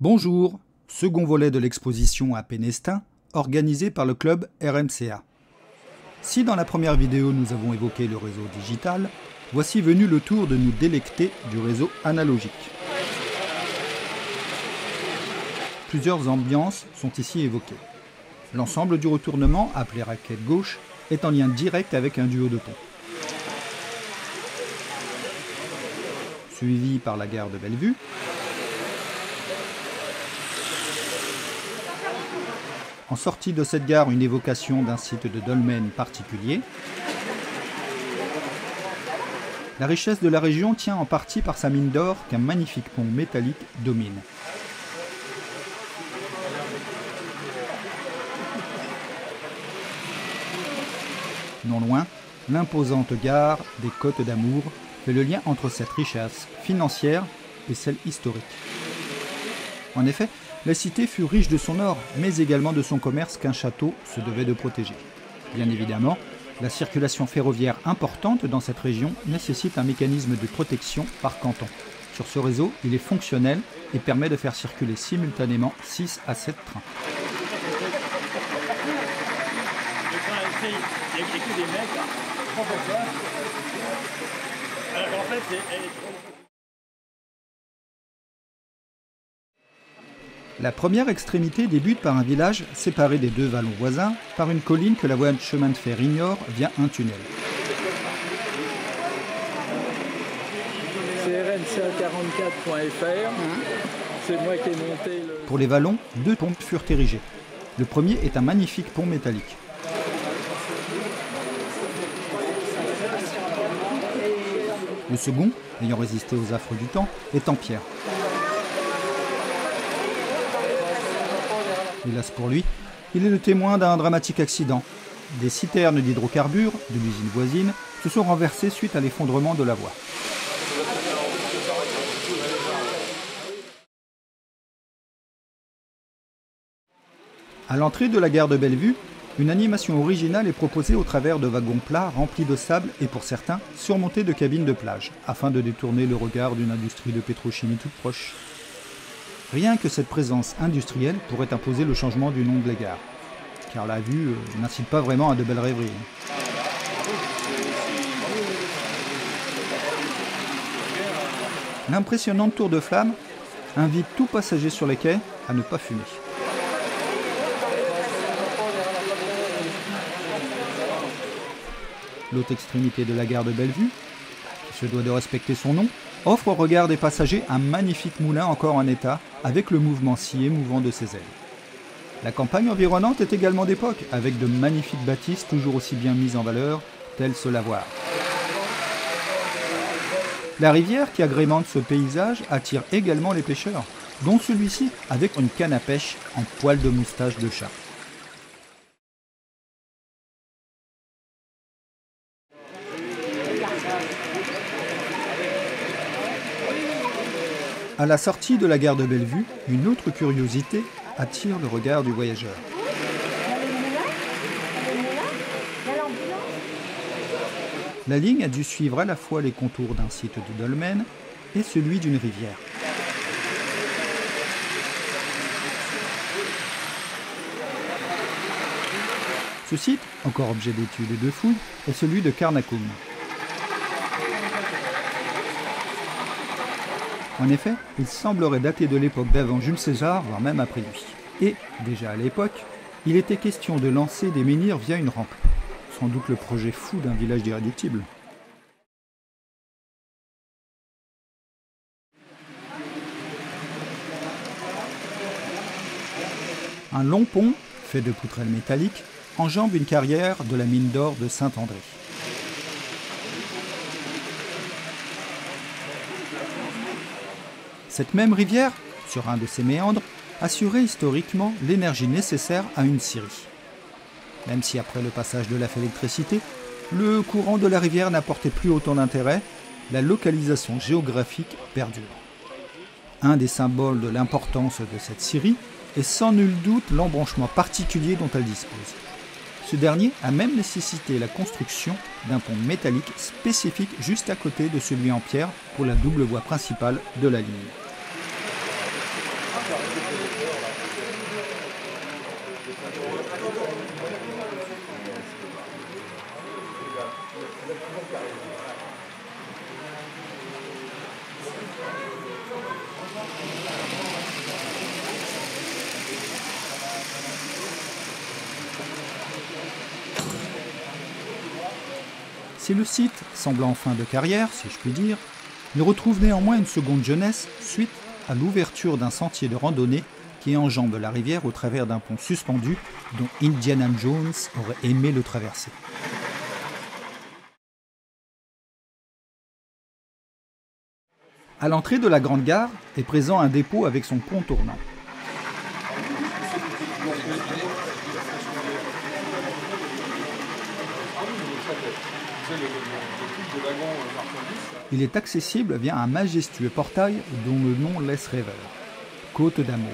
Bonjour, second volet de l'exposition à Pénestin, organisé par le club RMCA. Si dans la première vidéo nous avons évoqué le réseau digital, voici venu le tour de nous délecter du réseau analogique. Plusieurs ambiances sont ici évoquées. L'ensemble du retournement, appelé raquette gauche, est en lien direct avec un duo de pont. Suivi par la gare de Bellevue, en sortie de cette gare, une évocation d'un site de dolmen particulier. La richesse de la région tient en partie par sa mine d'or qu'un magnifique pont métallique domine. Non loin, l'imposante gare des Côtes d'Amour fait le lien entre cette richesse financière et celle historique. En effet, la cité fut riche de son or, mais également de son commerce qu'un château se devait de protéger. Bien évidemment, la circulation ferroviaire importante dans cette région nécessite un mécanisme de protection par canton. Sur ce réseau, il est fonctionnel et permet de faire circuler simultanément 6 à 7 trains. La première extrémité débute par un village séparé des deux vallons voisins par une colline que la voie de chemin de fer ignore via un tunnel. C'est rmca44.fr, c'est moi qui ai monté le... Pour les vallons, 2 ponts furent érigés. Le premier est un magnifique pont métallique. Le second, ayant résisté aux affres du temps, est en pierre. Hélas pour lui, il est le témoin d'un dramatique accident. Des citernes d'hydrocarbures de l'usine voisine se sont renversées suite à l'effondrement de la voie. À l'entrée de la gare de Bellevue, une animation originale est proposée au travers de wagons plats remplis de sable et pour certains surmontés de cabines de plage, afin de détourner le regard d'une industrie de pétrochimie toute proche. Rien que cette présence industrielle pourrait imposer le changement du nom de la gare, car la vue n'incite pas vraiment à de belles rêveries. L'impressionnante tour de flamme invite tout passager sur les quais à ne pas fumer. L'autre extrémité de la gare de Bellevue, qui se doit de respecter son nom, offre au regard des passagers un magnifique moulin encore en état, avec le mouvement si émouvant de ses ailes. La campagne environnante est également d'époque, avec de magnifiques bâtisses toujours aussi bien mises en valeur, telles ce lavoir. La rivière qui agrémente ce paysage attire également les pêcheurs, dont celui-ci avec une canne à pêche en poil de moustache de chat. À la sortie de la gare de Bellevue, une autre curiosité attire le regard du voyageur. La ligne a dû suivre à la fois les contours d'un site de dolmen et celui d'une rivière. Ce site, encore objet d'étude et de fouille, est celui de Carnacum. En effet, il semblerait dater de l'époque d'avant Jules César, voire même après lui. Et, déjà à l'époque, il était question de lancer des menhirs via une rampe. Sans doute le projet fou d'un village d'irréductibles. Un long pont, fait de poutrelles métalliques, enjambe une carrière de la mine d'or de Saint-André. Cette même rivière, sur un de ses méandres, assurait historiquement l'énergie nécessaire à une scierie. Même si après le passage de la électricité, le courant de la rivière n'apportait plus autant d'intérêt, la localisation géographique perdure. Un des symboles de l'importance de cette scierie est sans nul doute l'embranchement particulier dont elle dispose. Ce dernier a même nécessité la construction d'un pont métallique spécifique juste à côté de celui en pierre pour la double voie principale de la ligne. Si le site semble en fin de carrière, si je puis dire, il retrouve néanmoins une seconde jeunesse suite à l'ouverture d'un sentier de randonnée qui enjambe la rivière au travers d'un pont suspendu dont Indiana Jones aurait aimé le traverser. À l'entrée de la grande gare est présent un dépôt avec son pont tournant. Il est accessible via un majestueux portail dont le nom laisse rêveur, Côte d'Amour.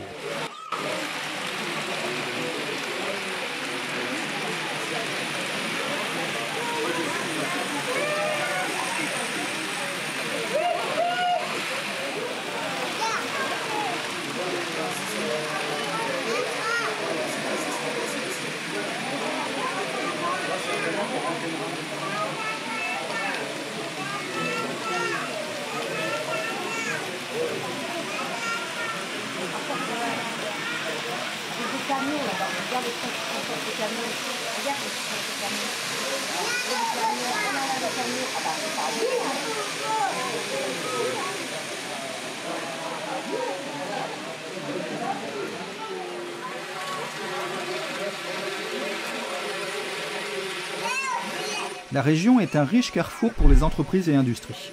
La région est un riche carrefour pour les entreprises et industries.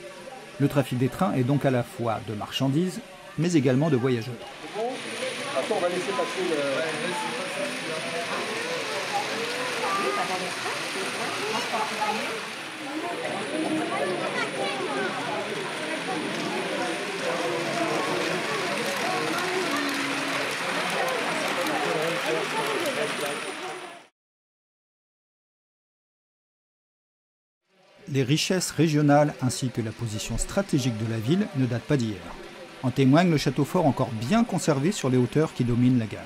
Le trafic des trains est donc à la fois de marchandises, mais également de voyageurs. Attends, on va laisser passer le... Les richesses régionales ainsi que la position stratégique de la ville ne datent pas d'hier. En témoigne le château fort encore bien conservé sur les hauteurs qui dominent la gare.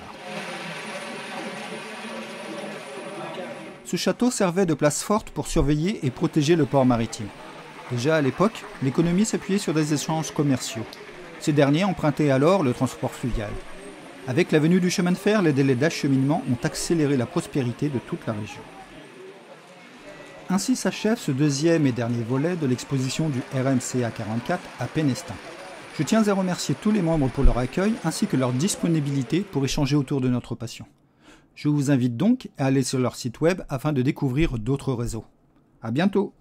Ce château servait de place forte pour surveiller et protéger le port maritime. Déjà à l'époque, l'économie s'appuyait sur des échanges commerciaux. Ces derniers empruntaient alors le transport fluvial. Avec la venue du chemin de fer, les délais d'acheminement ont accéléré la prospérité de toute la région. Ainsi s'achève ce deuxième et dernier volet de l'exposition du RMCA 44 à Pénestin. Je tiens à remercier tous les membres pour leur accueil ainsi que leur disponibilité pour échanger autour de notre passion. Je vous invite donc à aller sur leur site web afin de découvrir d'autres réseaux. À bientôt!